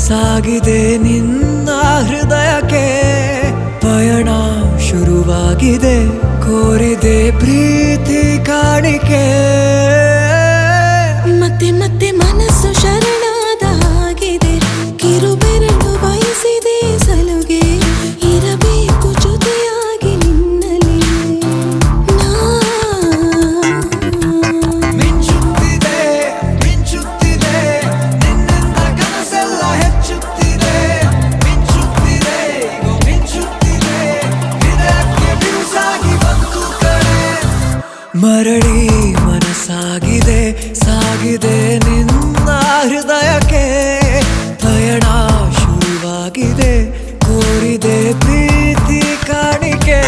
ಸಾಗಿದೆ ನಿನ್ನ ಹೃದಯಕ್ಕೆ ಪಯಣ ಶುರುವಾಗಿದೆ ಕೋರಿದೆ ಪ್ರೀತಿ ಕಾಣಿಕೆ ಮತ್ತೆ ಮತ್ತೆ ಮನಸ್ಸು ಶರಣಾದ ಹಾಗಿದೆ ಕಿರುಬೆರಳು ಬಯಸಿದೆ ಸಲುಗೆ ಇರಬೇಕು ಜೊತೆಯಾಗಿ ನಿನ್ನಲ್ಲಿ ಮಿಂಚುತ್ತಿದೆ ಮಿಂಚುತ್ತಿದೆ ನಿನ್ನಿಂದ ಕನಸೆಲ್ಲ ಹೆಚ್ಚುತ್ತಿದೆ ಮಿಂಚುತ್ತಿದೆ ಮಿಂಚುತ್ತಿದೆ ಹೃದಯಕ್ಕೆ ಬಿರುಸಾಗಿ ಬಂತು ಕಡೆ ಮರಳಿ ಮನಸ್ಸಾಗಿದೆ ಸಾಗಿದೆ ನಿನ್ನ ಹೃದಯಕ್ಕೆ ಪಯಣ ಶುರುವಾಗಿದೆ ಕೋರಿದೆ ಪ್ರೀತಿ ಕಾಣಿಕೆ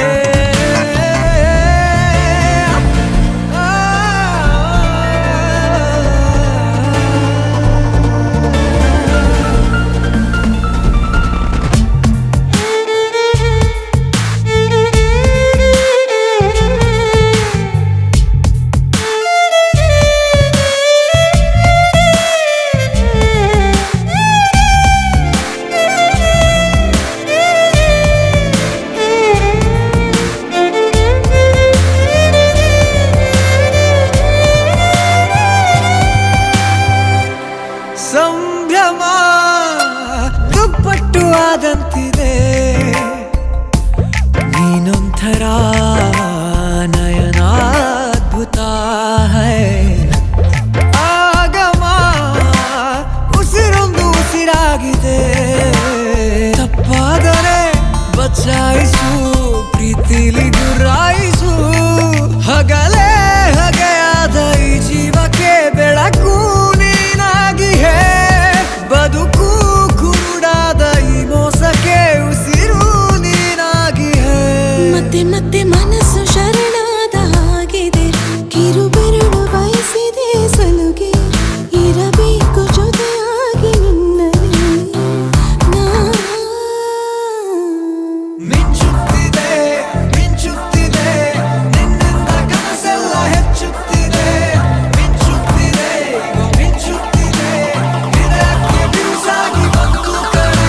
ಸಂಭ್ರಮ ದುಪ್ಪಟ್ಟು ಆದಂತಿದೆ ನೀನೊಂಥರ ನಯನಾದ್ಭುತ ಹೈ ಆಗಮ ಉಸಿರೊಂದು ಉಸಿರಾಗಿದೆ ತಪ್ಪಾದರೆ ಬಚಾಯಿಸು ಪ್ರೀತಿಲಿ ಗುರಾಯಿಸು ಹಗಲೇ ಹಗೆಯಾದ ಈ ಜೀವಕ್ಕೆ ಬೆಳಕು ನೀನಾಗಿ ಹೇ ಬದುಕು ಕುರುಡಾದ ಈ ಮೋಸಕ್ಕೆ ಉಸಿರು ನೀನಾಗಿ ಹೇ ಮತ್ತೆ ಮತ್ತೆ ಮನಸ್ಸು ಶರಣಾದ ಹಾಗಿದೆ ಕಿರುಬೆರಳು ಬಯಸಿದೆ ಸಲುಗೆ ಇರಬೇಕು ಜೊತೆಯಾಗಿ ನಿನ್ನಲ್ಲಿ ಮಿಂಚುತ್ತಿದೆ ಮಿಂಚುತ್ತಿದೆ ನಿನ್ನಿಂದ ಕನಸೆಲ್ಲ ಹೆಚ್ಚುತ್ತಿದೆ ಮಿಂಚುತ್ತಿದೆ ಮಿಂಚುತ್ತಿದೆ ಹೃದಯಕ್ಕೆ ಬಿರುಸಾಗಿ ಬಂತು ಕಡೆ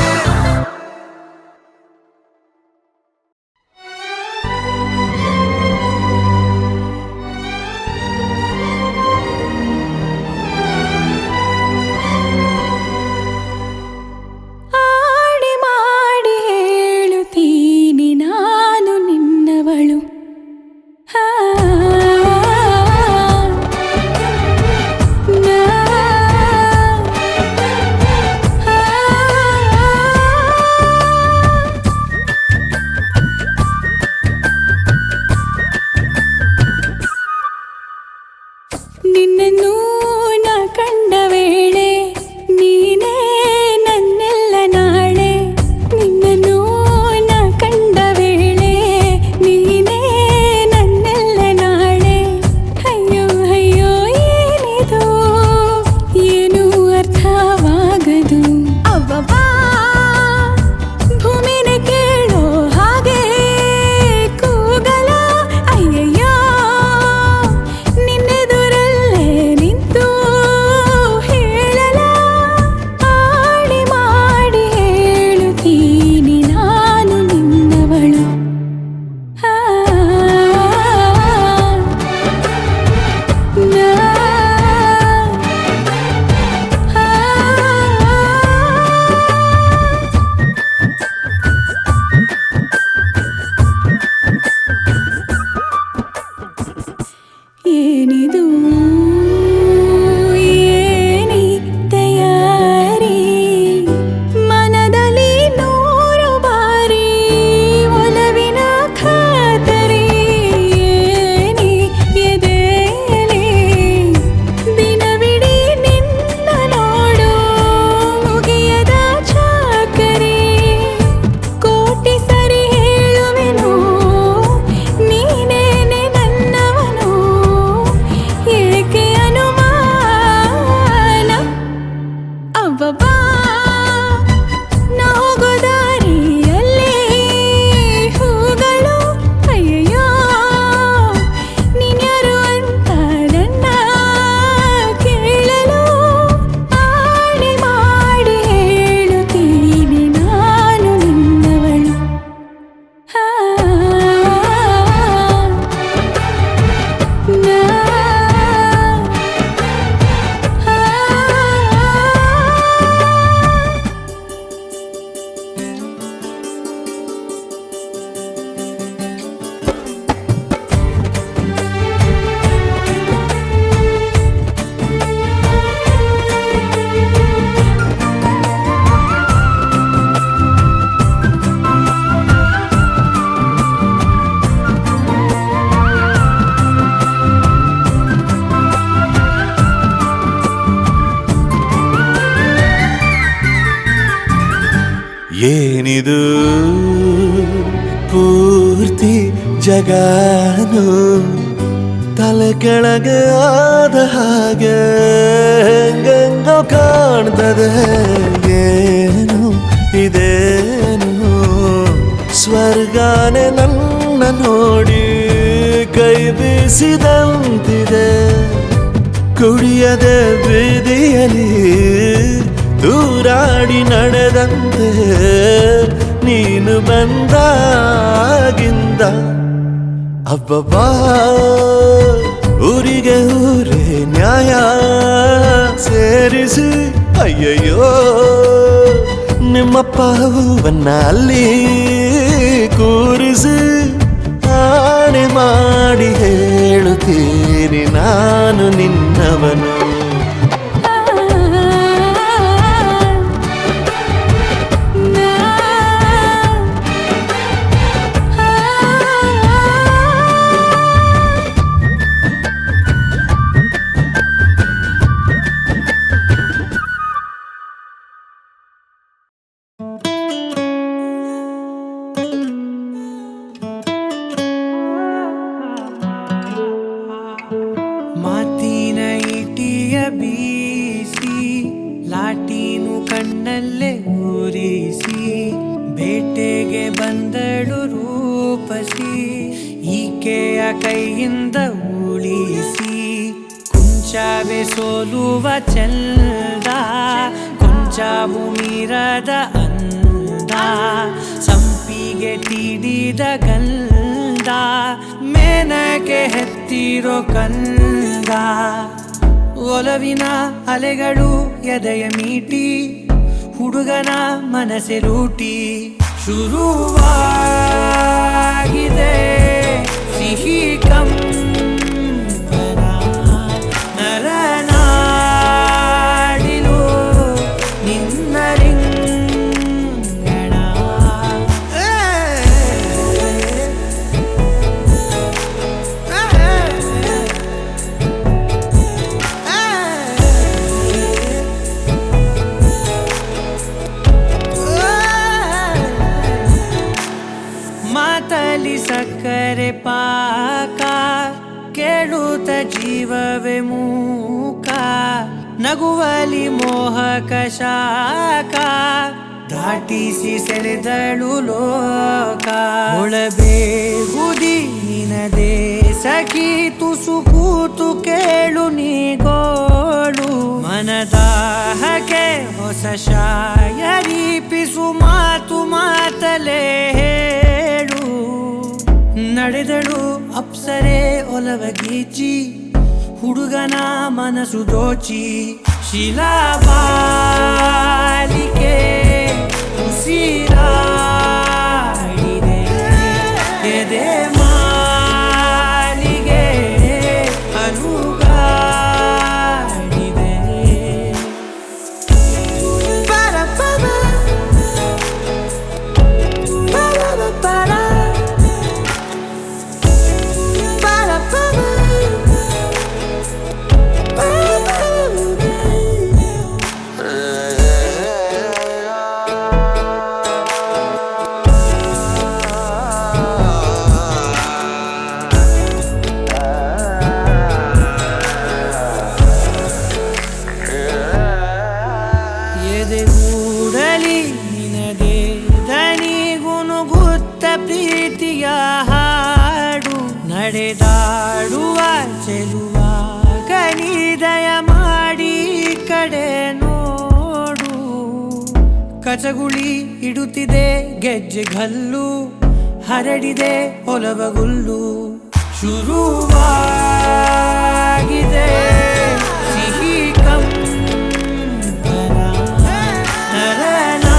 ಆಡಿ ಮಾಡಿ ಹೇಳುತ್ತೀನಿ ಏನಿದು ಪೂರ್ತಿ ಜಗಾನು ತಲೆ ಕೆಳಗೆ ಆದ ಹಾಗೆ ಹೆಂಗೆಂಗೋ ಕಾಣ್ತದೆ. ಏನು ಇದೇನು ಸ್ವರ್ಗಾನೆ ನನ್ನ ನೋಡಿ ಕೈ ಬೀಸಿದಂತಿದೆ. ಕುಡಿಯದೆ ಬೀದಿಯಲ್ಲಿ ದೂರಾಡಿ ನಡೆದಂತೆ ನೀನು ಬಂದಾಗಿಂದ ಅಬ್ಬಬ್ಬಾ ಊರಿಗೆ ಊರೇ ನ್ಯಾಯ ಸೇರಿಸಿ ಅಯ್ಯಯ್ಯೋ ನಿಮ್ಮಪ್ಪ ಹೂವನ್ನ ಅಲ್ಲಿ ಕೂರಿಸಿ ಆಣೆ ಮಾಡಿ ಹೇಳುತ್ತೀನಿ ನಾನು ನಿನ್ನವನು. ಮಾತಿನ ಇಟಿಯ ಬೀಸಿ ಲಾಟೀನು ಕಣ್ಣಲ್ಲೇ ಊರಿಸಿ ಬೇಟೆಗೆ ಬಂದಳು ರೂಪಸಿ ಈಕೆಯ ಕೈಯಿಂದ ಉಳಿಸಿ. ಕುಂಚವೇ ಸೋಲುವ ಚಂದ ಕೊಂಚವೂ ಮೀರದ ಅಂದ ಸಂಪಿಗೆ ತೀಡಿದ ಗಂಧ ಮೇನಕ್ಕೆ ಹೆತ್ತಿರೋ ಕಂದ. ಒಲವಿನ ಅಲೆಗಳು ಎದೆಯ ಮೀಟಿ ಹುಡುಗನ ಮನಸ್ಸೆ ಲೂಟಿ. ಶುರುವಾಗಿದೆ ಸಿಹಿ ಕಂಪನ ನರನಾಡಿಲು ನಿನ್ನ ರಿಂಗಣ. ಮಾತಲಿ ಸಕ್ಕರೆ ಪಾಕ ಕೇಳುತ್ತ ಜೀವವೇ ಮೂಕ ನಗುವಲಿ ಮೋಹಕ ಶಾಖ ದಾಟಿಸಿ ಸೆಳೆದಳು ಲೋಕ. ಒಳಬೇಗುದಿ ನಿನದೇ ಸಖಿ ತುಸು ಕೂತು ಕೇಳು ನೀಗೋಳು ಮನದಾಹಕ್ಕೆ ಹೊಸ ಶಾಯರಿ ಪಿಸು ಮಾತು ಮಾತಲೇ ಹೇಳು. ನಡೆದಳು ಅಪ್ಸರೆ ಒಲವ ಗೀಚಿ ಹುಡುಗನ ಮನಸ್ಸು ದೋಚಿ. ಶಿಲಾಬಾಲಿಕೆ ಉಸಿರಾಡಿದೆ ಎದೆ ಮಾಲಿಗೆ ಅನುಗಾಡಿದೆ. ಎದೆಗೂಡಲಿ ನಿನಗೆ ದನಿಗುನುಗುತ್ತ ಪ್ರೀತಿಯ ಹಾಡು ನಡೆದಾಡುವ ಚೆಲುವ ಕನಿದಯ ಮಾಡಿ ಕಡೆ ನೋಡು. ಕಚಗುಳಿ ಇಡುತ್ತಿದೆ ಗೆಜ್ಜೆ ಗಲ್ಲು ಹರಡಿದೆ ಒಲವಗುಲ್ಲು. ಶುರುವಾಗಿದೆ ಸಿಹಿ ಕಂಪನ ನರನಾಡಿಲು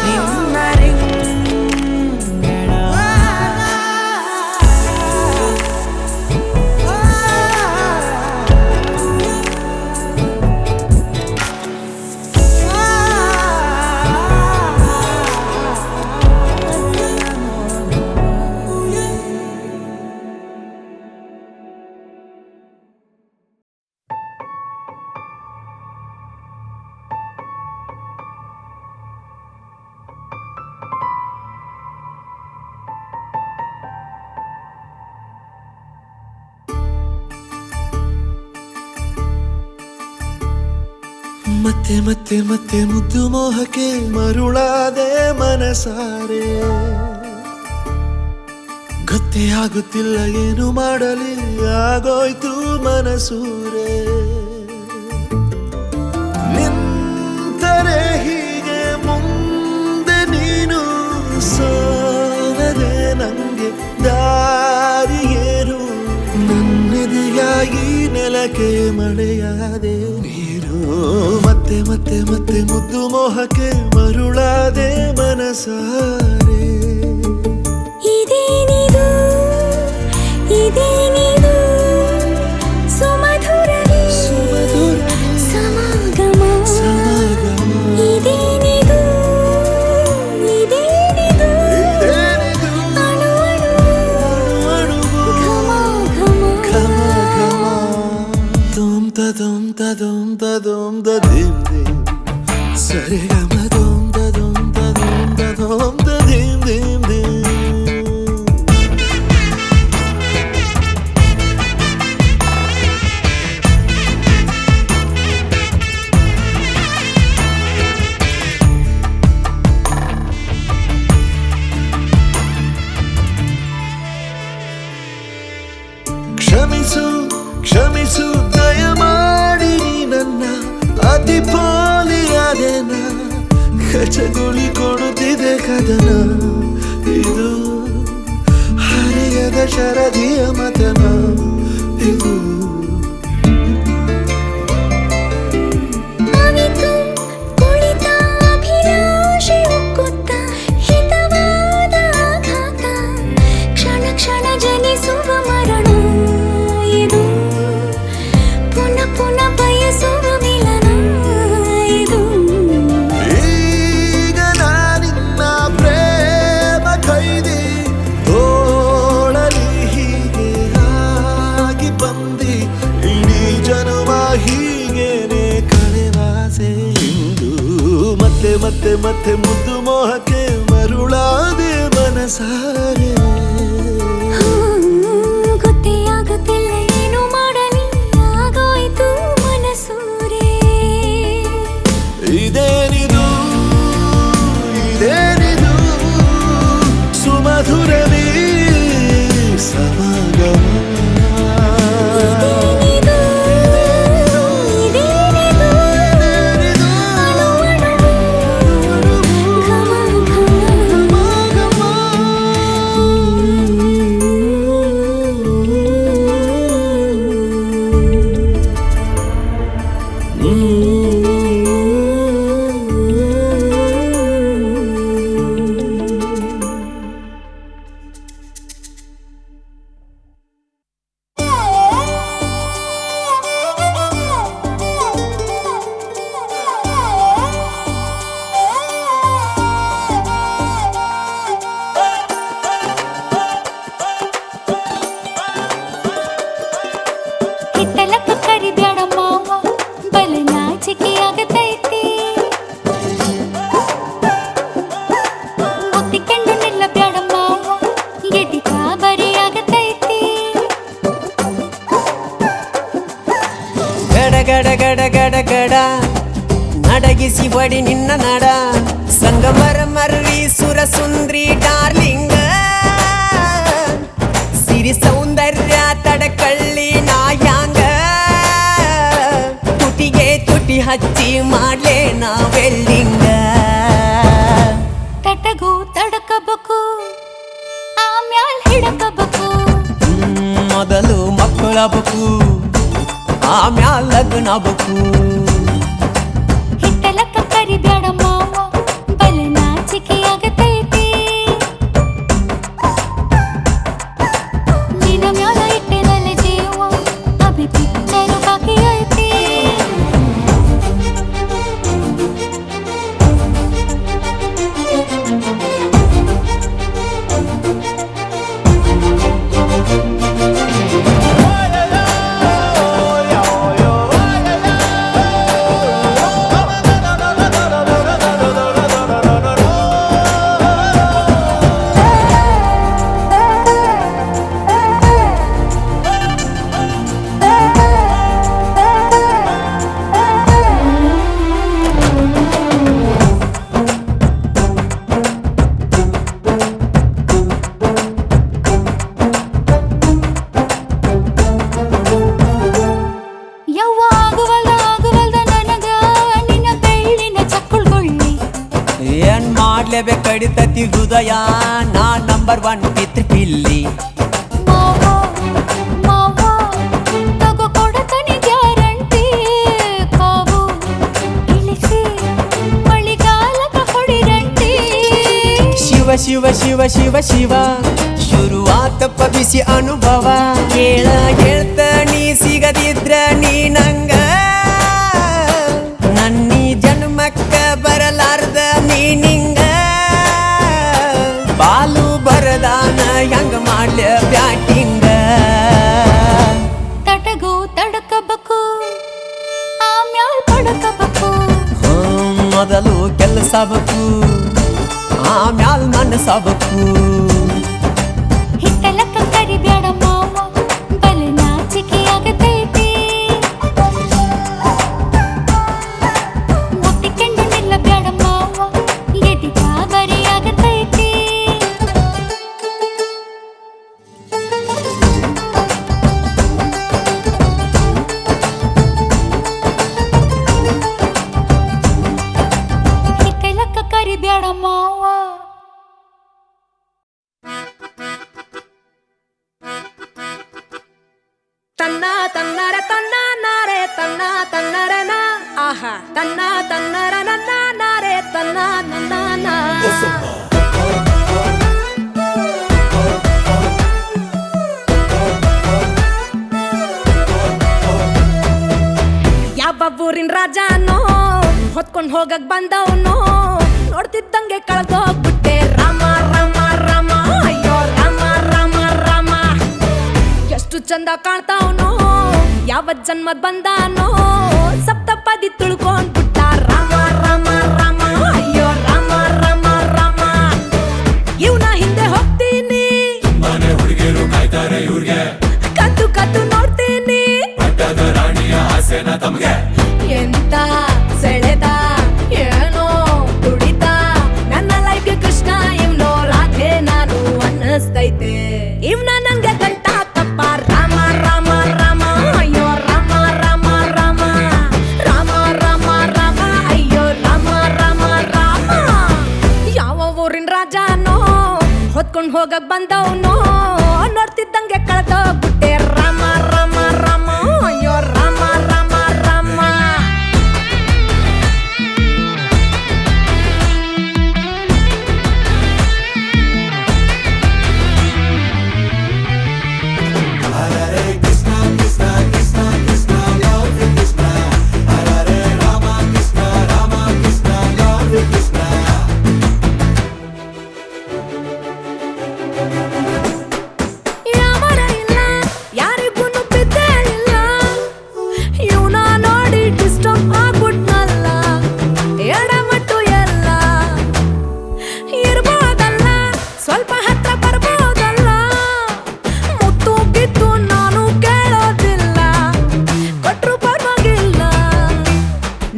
ನಿನ್ನ ರಿಂಗಣ. ಮತ್ತೆ ಮತ್ತೆ ಮತ್ತೆ ಮುದ್ದು ಮೋಹಕ್ಕೆ ಮರುಳಾದೆ ಮನಸಾರೆ ಗೊತ್ತೇ ಆಗುತ್ತಿಲ್ಲ ಏನು ಮಾಡಲಿ ಆಗೋಯ್ತು ಮನಸೂರೆ ನಿಂತರೆ ಹೀಗೆ ಮುಂದೆ ನೀನು ಸೋಲದೆ ನಂಗೆ ದಾರಿಯೇನು ನನ್ನೆದೆಯಾಗಿ ನೆಲಕ್ಕೆ ಮಳೆಯಾದೆ ನೀನು ಮತ್ತೆ ಮತ್ತೆ ಮತ್ತೆ ಮುದ್ದು ಮೋಹಕ್ಕೆ ಮರುಳಾದೆ ಮನಸಾರೆ ಇದೇನಿದು ಇದೇನಿದು ಸುಮಧುರವೇ ಸಮಾಗಮ ಇದೇನಿದು ಇದೇನಿದು ಅಣು ಅಣು ಘಮ ಘಮ ದೊಮ್ ತದೊಮ್ ತದೊಮ್ ತದೊಮ್ ದದಿಮ್ ದಿಮ್ ಸರಿ ಗಮ ದೊಮ್ ತದೊಮ್ ತದೊಮ್ ತದೊಮ್ ದದಿಮ್ ದಿಮ್ ದಿಮ್ ಕ್ಷಮಿಸು ಕ್ಷಮಿಸು ದಯಮಾಡಿ ನನ್ನ ಅತಿ ಪೋಲಿಯಾದೆನ ಕಚಗುಳಿ ಕೊಡುತ್ತಿದೆ ಕದನ ಇದು ಹರಿಯದ ಶರದಿಯ ಮತನ ಇದು ಅವಿತು ಕುಳಿತ ಅಭಿಲಾಷೆ ಉಕ್ಕುತ್ತ ಹಿತವಾದ ಆಘಾತ ಕ್ಷಣ ಕ್ಷಣ ಜನಿಸುವ ಮರಣ ಇದು ಪುನಃ ಪುನಃ ಬಯಸುವ ಮಿಲನ ಇದು ಈಗ ನಾನಿನ್ನ ಪ್ರೇಮ ಕೈದಿ ತೋಳಲಿ ಹೀಗೆ ಆಗಿ ಬಂದಿ ಇಡೀ ಜನುಮ ಹೀಗೇನೆ ಕಳೆವಾಸೆ ಇಂದು ಮತ್ತೆ ಮತ್ತೆ ಮತ್ತೆ ಮುದ್ದು ಮೋಹಕ್ಕೆ ಮರುಳಾದೆ ಮನಸಾರೆ ಗೊತ್ತೇ ಆಗುತ್ತಿಲ್ಲ ಏನು ಮಾಡಲಿ ಆಗೋಯ್ತು ಮನಸೂರೆ ಇದೇನಿದು ಇದೇನಿದು ಸುಮಧುರವೇ ಸಮಾಗಮ ಇದೇನಿದು ಇದೇನಿದು ಅಣು ಅಣು ಘಮ ಘಮ ಹಿತ್ತಲಕ್ಕ ಕರಿಬ್ಯಾಡ ಮಾವ ಬಲ ನಾಚಿಕೆ ಆಗತೈತಿ ಮುತ್ತಿಕೊಂಡು ನಿಲ್ಲ ಬ್ಯಾಡ ಮಾವ ಗೆದಿಕ ಬರಿ ಆಗತೈತಿ ಗಡ ಗಡ ಗಡ ಗಡ ಗಡ ನಡಗಿಸಿ ಬಡಿ ನಿನ್ನ ನಡ ಸಂಗಮರ ಮರ್ರಿ ಸುರ ಸುಂದ್ರಿ ಡಾರ್ಲಿಂಗ ಸಿರಿ ಸೌಂದರ್ಯ ತಡಕಳ್ಳಿ ನಾಯಾಂಗ ತುಟಿಗೆ ತುಟಿ ಹಚ್ಚಿ ಮಾಡ್ಲೇ ನಾವೆಲ್ಲಿಂಗ ತಟಗೂ ತಡಕಬೇಕು ಆಮ್ಯಾಲ್ ಹಿಡಕಬೇಕು ಮೊದಲು ಮಕ್ಕಳಬೇಕು ಆಮ್ಯಾಲ ಲಗ್ನಬೇಕು ಹಿತ್ತಲಕ್ಕ ಕರಿಬ್ಯಾಡ ಮಾವ ಬಲ ನಾಚಿಕೆ ಆಗತೈತಿ ನಿನ್ನ ಮ್ಯಾಲ ಇಟ್ಟೆನಲ್ಲ ಜೀವ ಅಭಿ ಪಿಕ್ಚರು ಬಾಕಿ ಐತಿ ಬಡಿತತಿ ಹೃದಯ ನಾ ನಂಬರ್ 1 ಪಿತ್ರ ಪಿಲ್ಲಿ ಮಾವ ಮಾವ ತಗೋ ಕೊಡತನಿ ಗ್ಯಾರಂಟಿ ಕಾವು ಇಳಿಸಿ ಮಳಿಗಾಲಕ ಹೊಡಿರಂಟಿ ಶಿವ ಶಿವ ಶಿವ ಶಿವ ಶಿವ ಶುರುವಾತಪ್ಪ ಬಿಸಿ ಅನುಭವ ಕೇಳ ಹೇಳ್ತ ನೀ ಸಿಗದಿದ್ರ ನೀ ನಂಗ ನನ್ನೀ ಜನ್ಮಕ್ಕ ಬರಲಾರ್ದ ನೀ ನಿಂಗ ಬಾಲು ಬರದಾನ ಹೆಂಗ ಮಾಡ್ಲ ಬ್ಯಾಟಿಂಗ ತಟಗೋ ತಡಕಬೇಕು ಆಮ್ಯಾಲ್ ಪಡಕಬೇಕು ಮೊದಲು ಕೆಲಸಬೇಕು ಆಮ್ಯಾಲ್ ಮನಸಬೇಕು ಹಿತ್ತಲಕ್ಕ ಕರಿಬ್ಯಾಡ ಮಾವ ಬಲೆ ನಾಚಿಕೆ ಆಗತೈತಿ ಮುಟ್ಟಿಕೊಂಡು ನಿಲ್ಲಬ್ಯಾಡ ಮಾವ ಎದಿ ಗಾಬರಿ ಆಗತೈತಿ ಹಿತ್ತಲಕ್ಕ ಕರಿಬ್ಯಾಡ ಮಾವ ತನ್ನ ತನ್ನರ ತನ್ನ ನಾರೆ ತನ್ನ ತನ್ನರನ ಆಹಾ ತನ್ನ ತನ್ನರ ನನ್ನ ನಾರೆ ತನ್ನ ನನ್ನ ಯಾವ ಊರಿನ ರಾಜನೋ ಹೊತ್ಕೊಂಡ್ ಹೋಗಕ್ ಬಂದವನೋ ನೋಡ್ತಿದ್ದಂಗೆ ಕಳ್ದೋಗ್ಬಿಟ್ಟೆ ರಾಮ ರಾಮ ರಾಮ ಅಯ್ಯೋ ರಾಮ ರಾಮ ರಾಮ ಎಷ್ಟು ಚಂದ ಕಾಣ್ತಾವನೋ ಯಾವ ಜನ್ಮದ್ ಬಂದಾನೋ ಸಪ್ತಪದಿ ತುಳ್ಕೊಂಡ್ಬಿಟ್ಟ ರಾಮ ರಾಮ ರಾಮ ಅಯ್ಯೋ ರಾಮ ರಾಮ ರಾಮ ಇವ್ನ ಹಿಂದೆ ಹೋಗ್ತೀನಿ ಮನೆ ಹುಡುಗಿರು ಕಾಯ್ತಾರೆ ಇವ್ರಿಗೆ ಕದ್ದು ಕದ್ದು ನೋಡ್ತೀನಿ ಪಟ್ಟದ ರಾಣಿಯ ಆಸೆನ ತಮ್ಗೆ ಎಂತ ಸೆಳೆದ ಏನೋ ತುಡಿತ ನನ್ನ ಲೈಫ್ಗೆ ಕೃಷ್ಣ ಇವ್ನೋ ರಾಧೆ ನಾನು ಅನ್ನಿಸ್ತೈತೆ ಇವ್ನ ನಂಗೆ ಗಂಟ ತಪ್ಪ ರಾಮ ರಾಮ ರಾಮ ಅಯ್ಯೋ ರಾಮ ರಾಮ ರಾಮ ರಾಮ ರಾಮ ರಾಮ ಅಯ್ಯೋ ರಾಮ ರಾಮ ರಾಮ ಯಾವ ಊರಿನ ರಾಜನೋ ಹೊತ್ಕೊಂಡ್ ಹೋಗಕ್ ಬಂದವನೋ ನೋಡ್ತಿದ್ದಂಗೆ ಕಳ್ದೋಗ್ಬಿಟ್ಟೆ ರಾಮ ರಾಮ ರಾಮ ಅಯ್ಯೋ ರಾಮ ರಾಮ ರಾಮ ಹರೇ ಕೃಷ್ಣ ಕೃಷ್ಣ ಕೃಷ್ಣ ಕೃಷ್ಣ ಲಾರ್ಡ್ ಕೃಷ್ಣ ಹರೇ ರಾಮ ಕೃಷ್ಣ ಲಾರ್ಡ್ ಕೃಷ್ಣ ಯಾವರ ಇಲ್ಲ ಯಾರಿಗೂ ಬಿದ್ದೇ ಇಲ್ಲ ಇವನ ನೋಡಿ ಡಿಸ್ಟರ್ಬ್ ಆಗ್ಬಿಟ್ನಲ್ಲ ಎಡಮಟ್ಟು ಎಲ್ಲ ಇರ್ಬೋದಲ್ಲ ಸ್ವಲ್ಪ ಹತ್ರ ಬರ್ಬೋದಲ್ಲ ಮುತ್ತು ಗಿತ್ತು ನಾನು ಕೇಳೋದಿಲ್ಲ ಕೊಟ್ರು ಪರವಾಗಿಲ್ಲ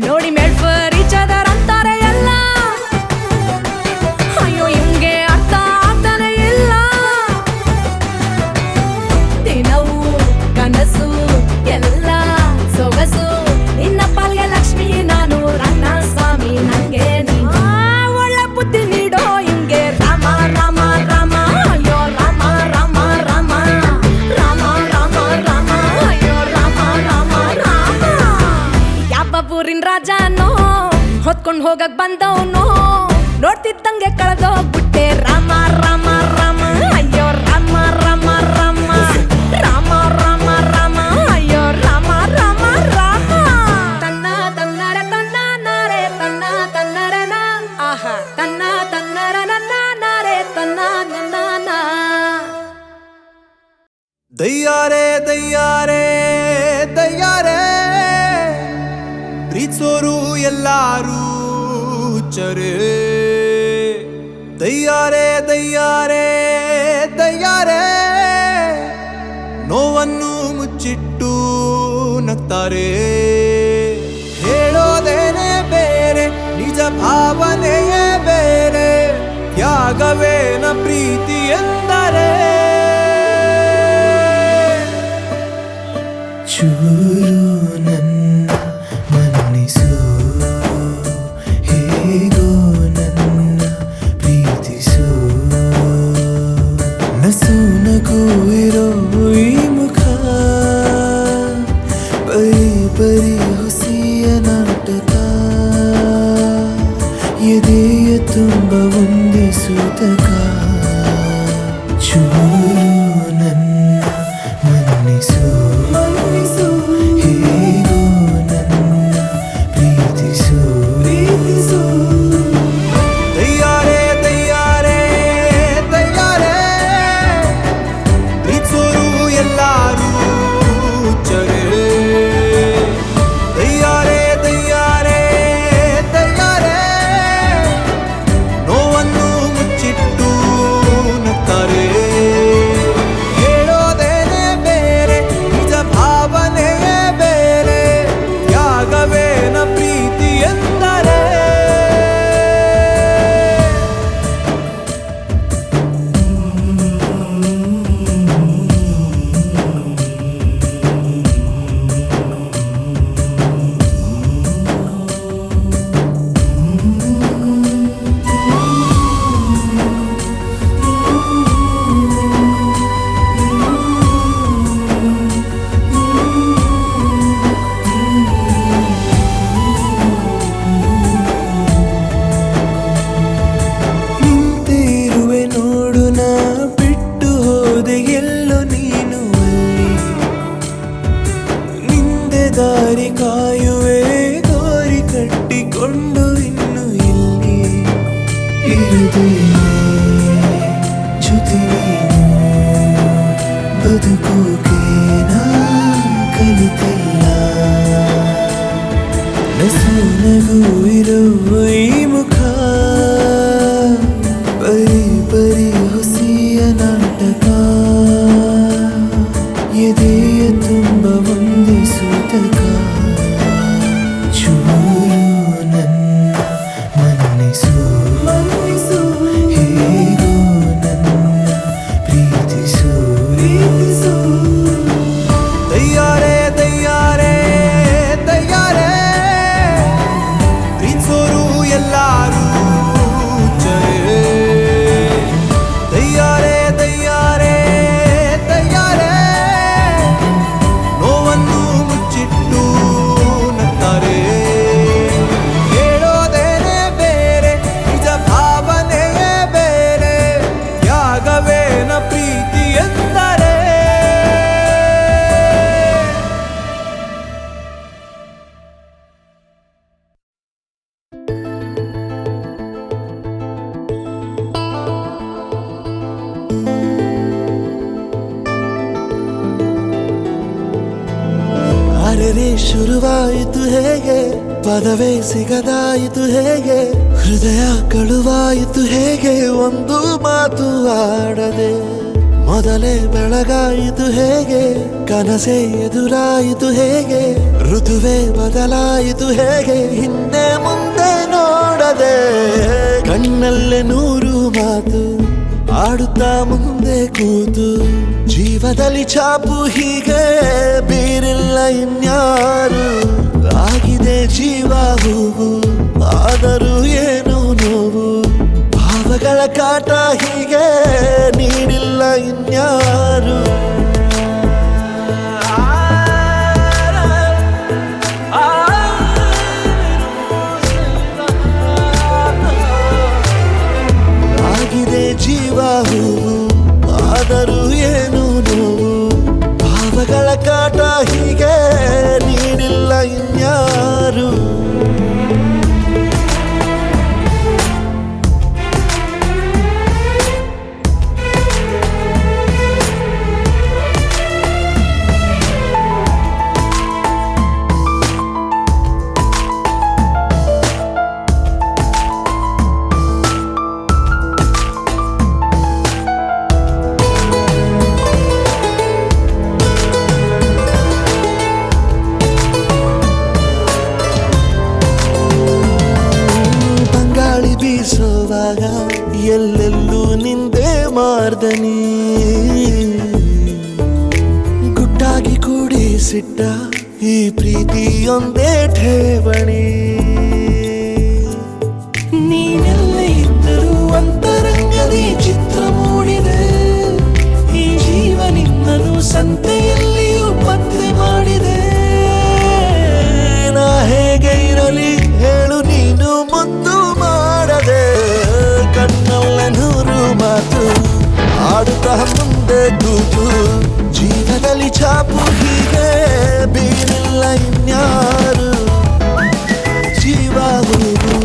ನೋಡಿ ಮೇಡ್ಫರ್ ಈಚದರ್ ಅಂತಾರೆ ಎಲ್ಲ ಅಯ್ಯೋ ಹಿಂಗೆ ಅರ್ಥ ಆಗ್ತಾನೆ ಇಲ್ಲ ದಿನವೂ ಕನಸು ಎಲ್ಲ ಸೊಗಸು ನಿನ್ನ ಪಾಲ್ಗೆ ಲಕ್ಷ್ಮಿ ನಾನು ರನ್ನ ಸ್ವಾಮಿ ನಂಗೆ ನೀನು ಒಳ್ಳೆ ಬುದ್ಧಿ ನೀಡೋ ಹಿಂಗೆ ರಾಮ ರಾಮ ರಾಮ ಅಯ್ಯೋ ರಾಮ ರಾಮ ರಾಮ ರಾಮ ರಾಮ ರಾಮ ಅಯ್ಯೋ ರಾಮ ರಾಮ ರಾಮ ಯಾವ ಊರಿನ ರಾಜನೋ ಹೊತ್ಕೊಂಡ್ ಹೋಗಕ್ ಬಂದವನೋ ನೋಡ್ತಿದ್ದಂಗೆ ಕಳ್ದೋಗ್ಬಿಟ್ಟೆ ರಾಮ ರಾಮ ರಾಮ ಅಯ್ಯೋ ರಾಮ ರಾಮ ರಾಮ ರಾಮ ರಾಮ ರಾಮ ಅಯ್ಯೋ ರಾಮ ರಾಮ ರಾಮ ತನ್ನ ತನ್ನರ ತನ್ನ ನಾರೆ ತನ್ನ ತನ್ನರನ ಆಹಾ ತನ್ನ ತನ್ನರ ನನ್ನ ನಾರೆ ತನ್ನ ನನ್ನ ದಯ್ಯಾರೆ ದಯ್ಯಾರೆ ದಯ್ಯಾರೆ ಪ್ರೀತ್ಸೋರು ಎಲ್ಲಾರು ಹುಚ್ಚರೇ ದಯ್ಯಾರೆ ದಯ್ಯಾರೆ ದಯ್ಯಾರೆ ನೋವನ್ನು ಮುಚ್ಚಿಟ್ಟು ನಗ್ತಾರೆ ಹೇಳೋದೇನೆ ಬೇರೆ ನಿಜ ಭಾವನೆಯೇ ಬೇರೆ ತ್ಯಾಗವೇನ ಪ್ರೀತಿ ಎಂದರೆ ಚೂರು ನನ್ನ ಮನ್ನಿಸು ಹೇಗೋ ನನ್ನ ಪ್ರಿಯ ಸೂತಕ ಚೂರು ನನ್ನ ಮನ್ನಿಸು ಹೇಗೋ ನನ್ನ ಪ್ರೀತಿಸು ತಯ್ಯಾರೆ ತಯ್ಯಾರೆ ತಯ್ಯಾರೆ ಪ್ರೀತಿಸೋರು ಎಲ್ಲರೂ ಚರೆ ತಯ್ಯಾರೆ ತಯ್ಯಾರೆ ತಯ್ಯಾರೆ ನೋವನ್ನು ಮುಚ್ಚಿಟ್ಟು ನಗ್ತಾರೆ ಹೇಳೋದೇನೆ ಬೇರೆ ನಿಜ ಭಾವನೆಯೇ ಬೇರೆ ತ್ಯಾಗವೇನ ಪ್ರೀತಿ ಎಂದರೆ ನಿಂತಿರುವೆ ನೋಡು ನಾ ಬಿಟ್ಟು ಹೋದೆ ಎಲ್ಲೋ ನೀನು ಅಲ್ಲಿ ನಿಂದೆ ದಾರಿ ಕಾಯುವೆ ದಾರಿ ಕಟ್ಟಿಕೊಂಡು ಇನ್ನು ಇಲ್ಲಿ ಇರುದೇನೆ ಜೊತೆ ನೀನು ಬದುಕೋಕೆ ನಾ ಕಲಿತಿಲ್ಲ ನಸು ನಗು ಇರೋ ಈ ಮುಖ ಬರೀ ಬರೀ ಹುಸಿಯ ನಾಟಕ ಎದೆಯ ತುಂಬ ಒಂದೇ ಸೂತಕ ಚೂರು ನನ್ನ ಮನ್ನಿಸು ಹೇಗೋ ನನ್ನ ಪ್ರೀತಿಸು ತಯ್ಯಾರೆ ತಯ್ಯಾರೆ ತಯ್ಯಾರೆ ಪ್ರೀತಿಸೋರು ಎಲ್ಲರೂ ಚರೆ ತಯ್ಯಾರೆ ತಯ್ಯಾರೆ ತಯ್ಯಾರೆ ನೋವನ್ನು ಮುಚ್ಚಿಟ್ಟು ನಗ್ತಾರೆ ಹೇಳೋದೇನೆ ಬೇರೆ ನಿಜ ಭಾವನೆಯೇ ಬೇರೆ ತ್ಯಾಗವೇನ ಪ್ರೀತಿ ಎಂದರೆ ಅರೆರೆ ಶುರುವಾಯಿತು ಹೇಗೆ ಪದವೇ ಸಿಗದಾಯಿತು ಹೇಗೆ ಹೃದಯ ಕಳುವಾಯಿತು ಹೇಗೆ ಒಂದು ಮಾತು ಆಡದೆ ಮೊದಲೇ ಬೆಳಗಾಯಿತು ಹೇಗೆ ಕನಸೇ ಎದುರಾಯಿತು ಹೇಗೆ ಋತುವೇ ಬದಲಾಯಿತು ಹೇಗೆ ಹಿಂದೆ ಮುಂದೆ ನೋಡದೆ ಕಣ್ಣಲ್ಲೇ ನೂರು ಮಾತು ಆಡುತ್ತಾ ಮುಂದೆ ಕೂತು ಜೀವದಲ್ಲಿ ಛಾಪು ಹೀಗೆ ಬೀರಿಲ್ಲ ಇನ್ಯಾರು ಆಗಿದೆ ಜೀವ ಹೂವು ಆದರೂ ಏನು ನೋವು ಭಾವಗಳ ಕಾಟ ಹೀಗೆ ನೀಡಿಲ್ಲ ಇನ್ಯಾರು ಆಗಿದೆ ಜೀವ ಹೂವು ಆದರೂ ಏನು ನೋವು ಭಾವಗಳ ಕಾಟ ಹೀಗೆ ನೀಡಿಲ್ಲ ಇನ್ಯಾರು ಬೀಸೋವಾಗ ಎಲ್ಲೆಲ್ಲೂ ನಿಂದೆ ಮಾರ್ದನಿ ಗುಟ್ಟಾಗಿ ಕೂಡಿಸಿಟ್ಟ ಈ ಪ್ರೀತಿಯೊಂದೇ ಠೇವಣಿ ನೀನೆಲ್ಲ ಇದ್ದರೂ ಅಂತರಂಗದಿ ಚಿತ್ರ ಮೂಡಿದೆ ಈ ಜೀವ ನಿನ್ನನು ಸಂತೆಯಲ್ಲಿಯೂ ಪತ್ತೆ ಮಾಡಿದೆ ನಾ ಹೇಗೆ ಇರಲಿ ಹೇಳು ನೀನು ಮುದ್ದು ಮಾಡದೆ ಕಣ್ಣಲ್ಲ ನೂರು ಮುಂದೆ ಕೂತು ಜೀವದಲ್ಲಿ ಛಾಪು ಹೀಗೆ ಬೀರಿಲ್ಲ ಇನ್ಯಾರು ಜೀವ ಹೋಗು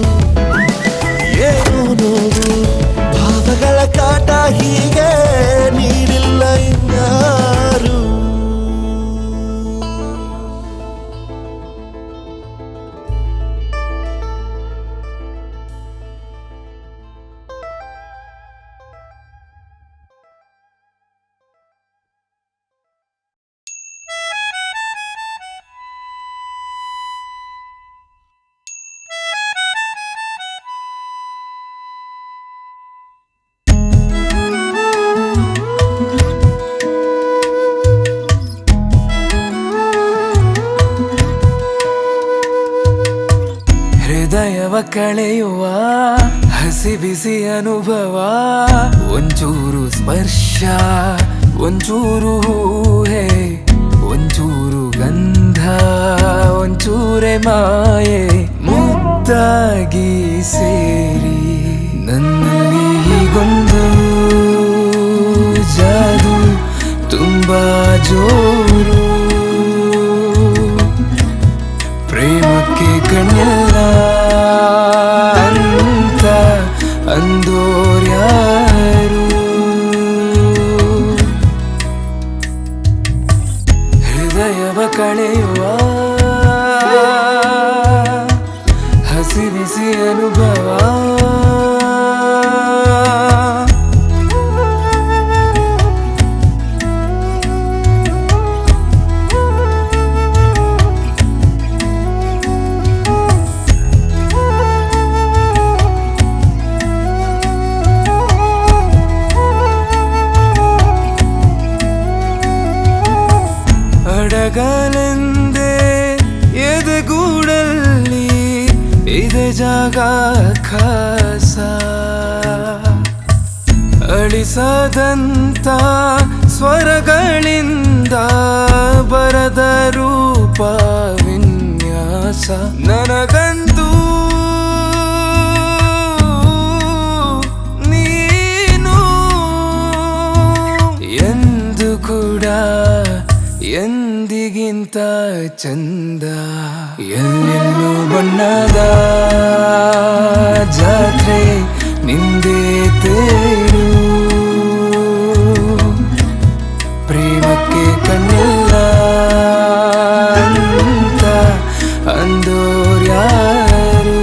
ಏನು ನೋವು ಭಾವಗಳ ಕಾಟ ಹೀಗೆ ನೀಡಿಲ್ಲ ಇನ್ಯಾರು ಹೃದಯವ ಕಳೆಯುವ ಹಸಿ ಬಿಸಿ ಅನುಭವ ಒಂಚೂರು ಸ್ಪರ್ಶ ಒಂಚೂರು ಹೂಹೆ ಒಂಚೂರು ಗಂಧ ಒಂಚೂರೆ ಮಾಯೆ ಮುದ್ದಾಗಿ ಸೇರಿ ನನ್ನಲ್ಲಿ ಹೀಗೊಂದು ಜಾದು ತುಂಬಾ ಜೋರು ಪ್ರೇಮಕ್ಕೆ ಕಣ್ಣಿಲ್ಲ ಅಂತ ಅಂದೋರ್ಯಾರು ಹೃದಯವ ಕಳೆಯುವ ಹಸಿ ಬಿಸಿ ಅನುಭವ ಅಡಗಲೆಂದೇ ಎದೆಗೂಡಲ್ಲಿ ಇದೆ ಜಾಗ ಖಾಸ ಅಳಿಸದಂತ ಸ್ವರಗಳಿಂದ ಬರದ ರೂಪ ವಿನ್ಯಾಸ ನನಗಂತೂ ನೀನು ಎಂದು ಕೂಡ ಎಂದಿಗಿಂತ ಚಂದ ಎಲ್ಲೆಲ್ಲೂ ಬಣ್ಣದ ಜಾತ್ರೆ ನಿಂದೇ ತೇರು ಪ್ರೇಮಕ್ಕೆ ಕಣ್ಣಿಲ್ಲ ಅಂತ ಅಂದೋರ್ಯಾರು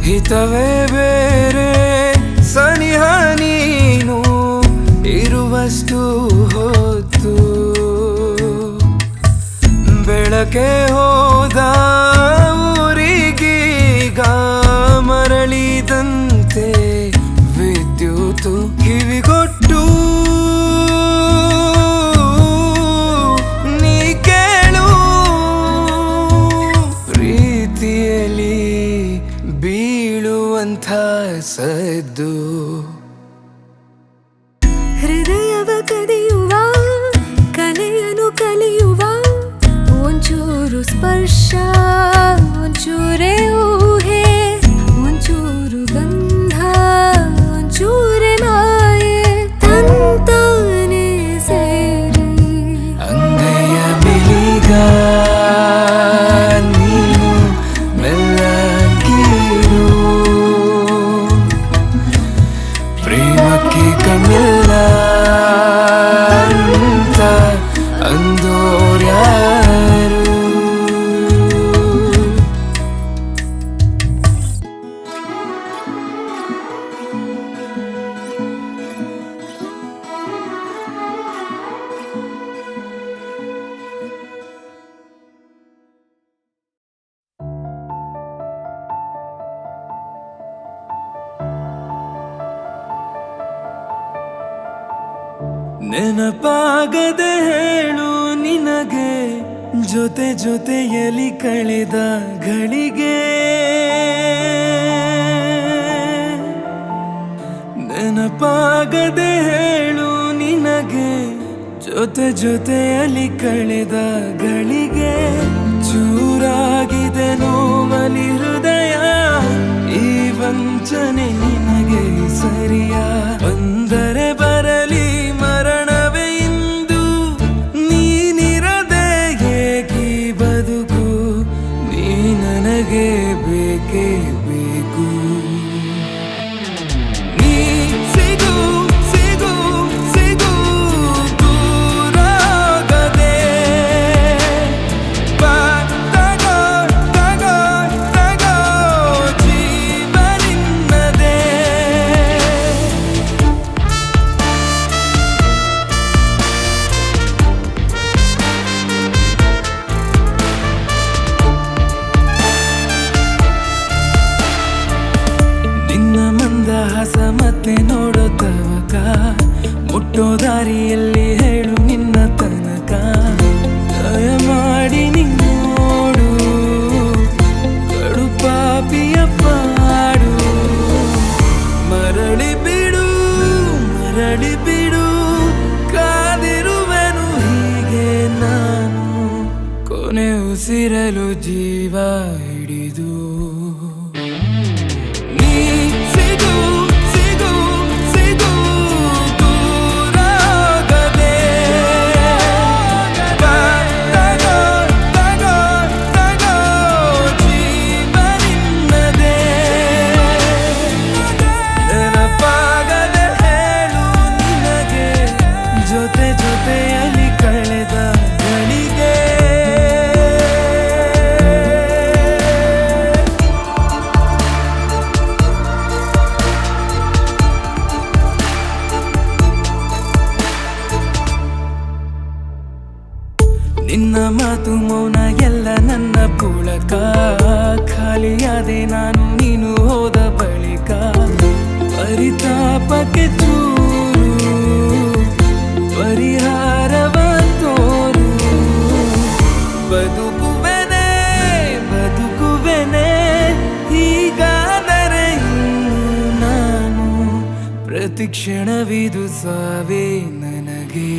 ಹಿತವೇ ಬೇರೆ ಸನಿಹ ನೀನು ಇರುವಷ್ಟು ಹೊತ್ತು ಬೆಳಕೆ ಹೋದ ಊರಿಗೀಗ ಮರಳಿದಂತೆ ವಿದ್ಯುತ್ ಕಿವಿಗೊಟ್ಟು ನೀ ಕೇಳು ಪ್ರೀತಿಯಲ್ಲಿ ಬೀಳುವಂಥ ಸದ್ದು ಹೃದಯವ ಕದಿಯುವ ಕಲೆಯನ್ನು ಕಲಿಯುವ ಒಂಚೂರು ಸ್ಪರ್ಶ ಒಂಚೂರೇ ಊಹೆ ಒಂಚೂರು ಗಂಧ ಒಂಚೂರೆ ಮಾಯೆ ತಂತಾನೆ ಸೇರಿ ಅಂಗೈಯ ಬಿಳಿಗ ನೀನು ಮೆಲ್ಲಗೀರು ಪ್ರೇಮಕ್ಕೆ ಕಣ್ಣಿಲ್ಲ ಅಂತ ಅಂದೋರ್ಯಾರು ನೆನಪಾಗದೆ ಹೇಳು ನಿನಗೆ ಜೊತೆ ಜೊತೆಯಲ್ಲಿ ಕಳೆದ ಗಳಿಗೆ ನೆನಪಾಗದೆ ಹೇಳು ನಿನಗೆ ಜೊತೆ ಜೊತೆಯಲ್ಲಿ ಕಳೆದ ಗಳಿಗೆ ಚೂರಾಗಿದೆ ನೋವಲಿ ಹೃದಯ ಈ ವಂಚನೆ ನಿನಗೆ ಸರಿಯ ಬಂದರೆ ಬರಲಿ ಮರಣವೇ ಇಂದು ನೀನಿರದೆ ಏಕಿ ಬದುಕು ನೀ ನನಗೆ ಬೇಕೇ ಬೇಕು ನೀ ಸಿಗು ಸಿಗು ಸಿಗು ದೂರಾಗದೆ ಬಾ ತಗೋ ತಗೋ ತಗೋ ಜೀವ ನಿನ್ನದೇ ನಿನ್ನ ಮಂದಹಾಸ ಮತ್ತೆ ನೋಡೋ ತವಕ ಮುಟ್ಟೋ ದಾರಿಯಲ್ಲಿ ಹೇಳು ನಿನ್ನ ತನಕ ದಯಮಾಡಿ ನಿನ್ನೋಡು ಕಡು ಪಾಪಿಯ ಪಾಡು ಮರಳಿ ಬಿಡು ಕಾದಿರುವೆನು ಹೀಗೆ ನಾನು ಕೊನೆ ಉಸಿರಲು ಜೀವ ಹಿಡಿದು ನೀ ಸಿಗು ಸಿಗು ಸಿಗು ದೂರಾಗದೆ ಬಾ ತಗೋ ತಗೋ ತಗೋ ಜೀವ ನಿನ್ನದೇ ನೆನಪಾಗದೆ ಹೇಳು ನಿನಗೆ ಜೊತೆ ಜೊತೆಯಲ್ಲಿ ಕಳೆದ ಗಳಿಗೆ ನಿನ್ನ ಮಾತು ಮೌನ ಎಲ್ಲ ನನ್ನ ಪುಳಕ ಖಾಲಿಯಾದೆ ನಾನು ನೀನು ಹೋದ ಬಳಿಕ ಪರಿತಾಪಕ್ಕೆ ಚೂರು ಪರಿಹಾರವ ತೋರು ಬದುಕುವೆನೆ ಹೀಗಾದರೆ ಇನ್ನು ನಾನು ಪ್ರತಿ ಕ್ಷಣವಿದು ಸಾವೇ ನನಗೆ